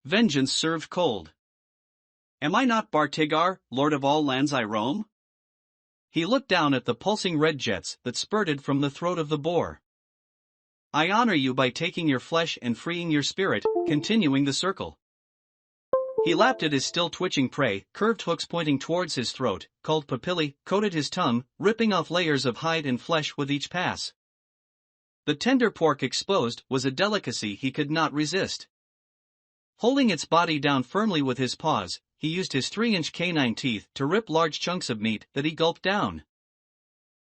vengeance served cold. Am I not Bartigar, lord of all lands I roam? He looked down at the pulsing red jets that spurted from the throat of the boar. I honor you by taking your flesh and freeing your spirit, continuing the circle. He lapped at his still twitching prey, curved hooks pointing towards his throat, called papillae, coated his tongue, ripping off layers of hide and flesh with each pass. The tender pork exposed was a delicacy he could not resist. Holding its body down firmly with his paws, he used his 3-inch canine teeth to rip large chunks of meat that he gulped down.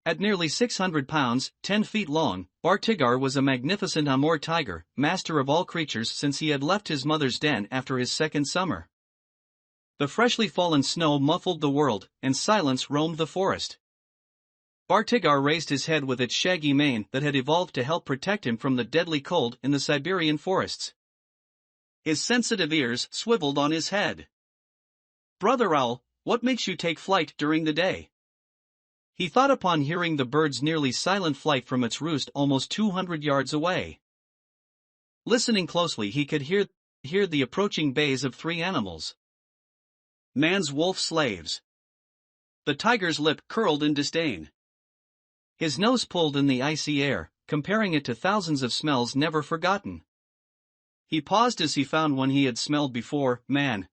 At nearly 600 pounds, 10 feet long, Bartigar was a magnificent Amur tiger, master of all creatures since he had left his mother's den after his second summer. The freshly fallen snow muffled the world, and silence roamed the forest. Bartigar raised his head with its shaggy mane that had evolved to help protect him from the deadly cold in the Siberian forests. His sensitive ears swiveled on his head. Brother Owl, what makes you take flight during the day? He thought upon hearing the bird's nearly silent flight from its roost almost 200 yards away. Listening closely, he could hear the approaching bays of 3 animals. Man's wolf slaves. The tiger's lip curled in disdain. His nose pulled in the icy air, comparing it to thousands of smells never forgotten. He paused as he found one he had smelled before, man.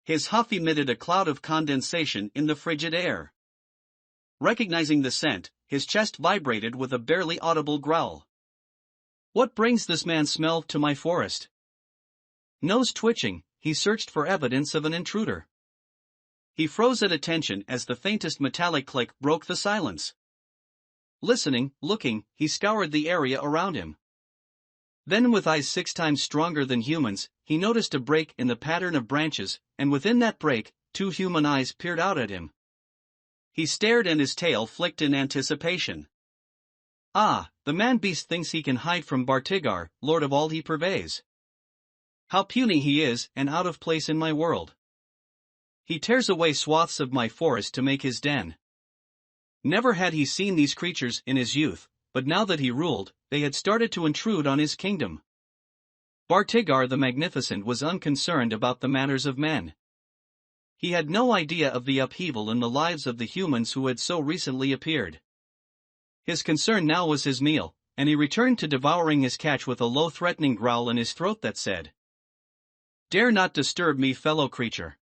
His huff emitted a cloud of condensation in the frigid air. Recognizing the scent, his chest vibrated with a barely audible growl. What brings this man's smell to my forest? Nose twitching, he searched for evidence of an intruder. He froze at attention as the faintest metallic click broke the silence. Listening, looking, he scoured the area around him. Then, with eyes 6 times stronger than humans, he noticed a break in the pattern of branches, and within that break, 2 human eyes peered out at him. He stared and his tail flicked in anticipation. Ah, the man-beast thinks he can hide from Bartigar, lord of all he purveys. How puny he is and out of place in my world. He tears away swaths of my forest to make his den. Never had he seen these creatures in his youth, but now that he ruled, they had started to intrude on his kingdom. Bartigar the Magnificent was unconcerned about the matters of men. He had no idea of the upheaval in the lives of the humans who had so recently appeared. His concern now was his meal, and he returned to devouring his catch with a low threatening growl in his throat that said, "Dare not disturb me, fellow creature.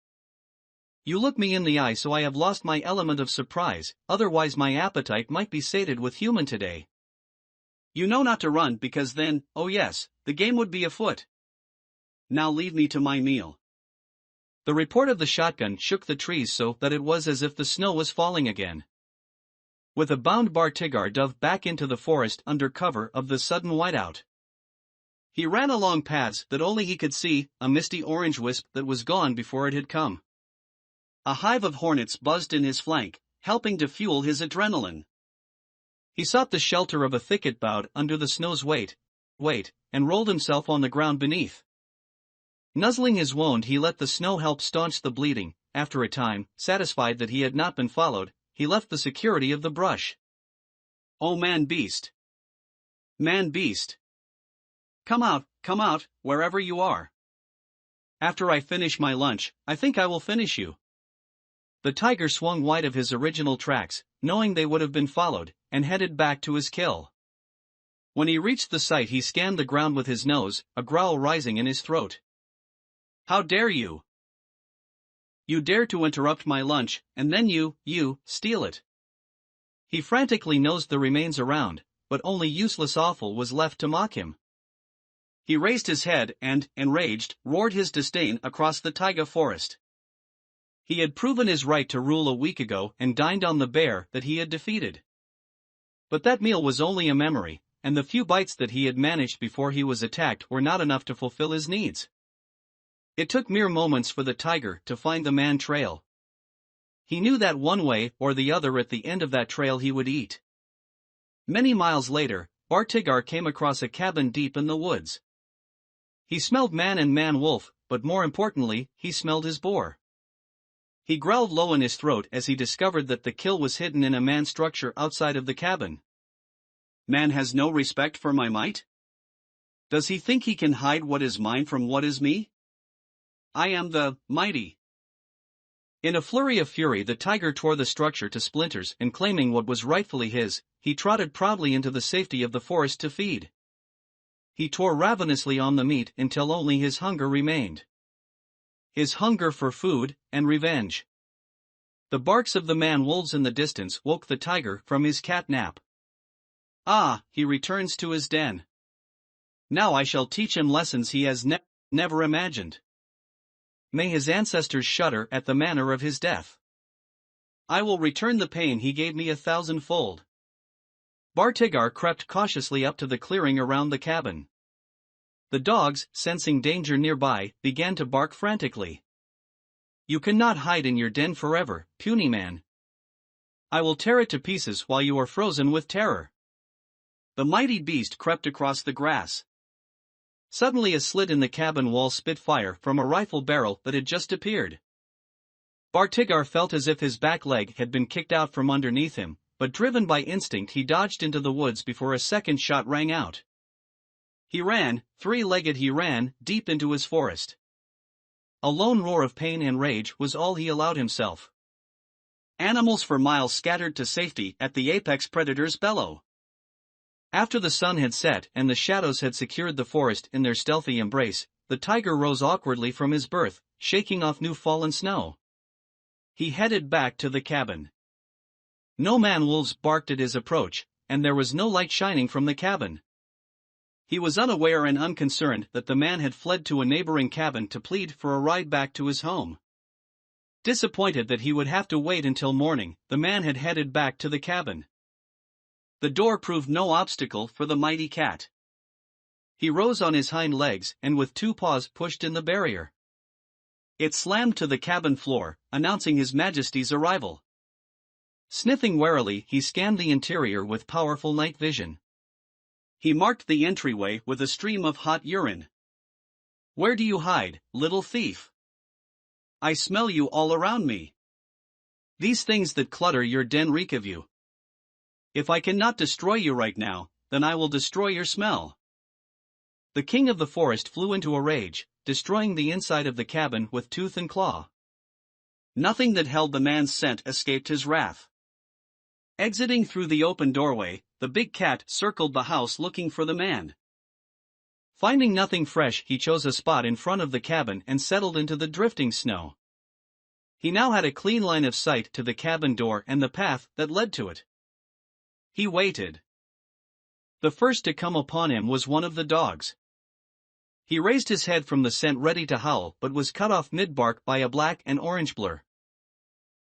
You look me in the eye, so I have lost my element of surprise, otherwise my appetite might be sated with human today. You know not to run because then, oh yes, the game would be afoot. Now leave me to my meal." The report of the shotgun shook the trees so that it was as if the snow was falling again. With a bound, Bartigar dove back into the forest under cover of the sudden whiteout. He ran along paths that only he could see, a misty orange wisp that was gone before it had come. A hive of hornets buzzed in his flank, helping to fuel his adrenaline. He sought the shelter of a thicket bowed under the snow's weight, and rolled himself on the ground beneath. Nuzzling his wound, he let the snow help staunch the bleeding. After a time, satisfied that he had not been followed, he left the security of the brush. Oh man-beast! Man-beast! Come out, wherever you are. After I finish my lunch, I think I will finish you. The tiger swung wide of his original tracks, knowing they would have been followed, and headed back to his kill. When he reached the site, he scanned the ground with his nose, a growl rising in his throat. How dare you? You dare to interrupt my lunch, and then you steal it. He frantically nosed the remains around, but only useless offal was left to mock him. He raised his head and, enraged, roared his disdain across the taiga forest. He had proven his right to rule a week ago and dined on the bear that he had defeated. But that meal was only a memory, and the few bites that he had managed before he was attacked were not enough to fulfill his needs. It took mere moments for the tiger to find the man trail. He knew that one way or the other at the end of that trail he would eat. Many miles later, Bartigar came across a cabin deep in the woods. He smelled man and man-wolf, but more importantly, he smelled his boar. He growled low in his throat as he discovered that the kill was hidden in a man structure outside of the cabin. Man has no respect for my might? Does he think he can hide what is mine from what is me? I am the mighty. In a flurry of fury, the tiger tore the structure to splinters, and claiming what was rightfully his, he trotted proudly into the safety of the forest to feed. He tore ravenously on the meat until only his hunger remained. His hunger for food and revenge. The barks of the man-wolves in the distance woke the tiger from his cat nap. Ah, he returns to his den. Now I shall teach him lessons he has never imagined. May his ancestors shudder at the manner of his death. I will return the pain he gave me 1,000-fold. Bartigar crept cautiously up to the clearing around the cabin. The dogs, sensing danger nearby, began to bark frantically. You cannot hide in your den forever, puny man. I will tear it to pieces while you are frozen with terror. The mighty beast crept across the grass. Suddenly a slit in the cabin wall spit fire from a rifle barrel that had just appeared. Bartigar felt as if his back leg had been kicked out from underneath him, but driven by instinct he dodged into the woods before a second shot rang out. He ran, three-legged he ran, deep into his forest. A lone roar of pain and rage was all he allowed himself. Animals for miles scattered to safety at the apex predator's bellow. After the sun had set and the shadows had secured the forest in their stealthy embrace, the tiger rose awkwardly from his berth, shaking off new fallen snow. He headed back to the cabin. No man-wolves barked at his approach, and there was no light shining from the cabin. He was unaware and unconcerned that the man had fled to a neighboring cabin to plead for a ride back to his home. Disappointed that he would have to wait until morning, the man had headed back to the cabin. The door proved no obstacle for the mighty cat. He rose on his hind legs and with two paws pushed in the barrier. It slammed to the cabin floor, announcing His Majesty's arrival. Sniffing warily, he scanned the interior with powerful night vision. He marked the entryway with a stream of hot urine. Where do you hide, little thief? I smell you all around me. These things that clutter your den reek of you. If I cannot destroy you right now, then I will destroy your smell. The king of the forest flew into a rage, destroying the inside of the cabin with tooth and claw. Nothing that held the man's scent escaped his wrath. Exiting through the open doorway, the big cat circled the house looking for the man. Finding nothing fresh, he chose a spot in front of the cabin and settled into the drifting snow. He now had a clean line of sight to the cabin door and the path that led to it. He waited. The first to come upon him was one of the dogs. He raised his head from the scent ready to howl but was cut off mid-bark by a black and orange blur.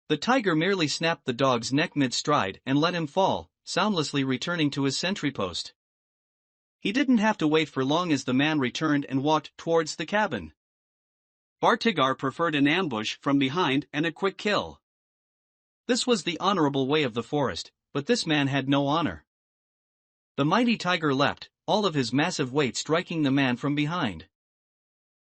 The tiger merely snapped the dog's neck mid-stride and let him fall, soundlessly returning to his sentry post. He didn't have to wait for long as the man returned and walked towards the cabin. Bartigar preferred an ambush from behind and a quick kill. This was the honorable way of the forest, but this man had no honor. The mighty tiger leapt, all of his massive weight striking the man from behind.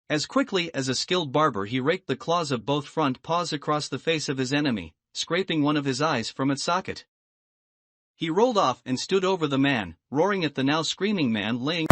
As quickly as a skilled barber he raked the claws of both front paws across the face of his enemy, scraping one of his eyes from its socket. He rolled off and stood over the man, roaring at the now screaming man laying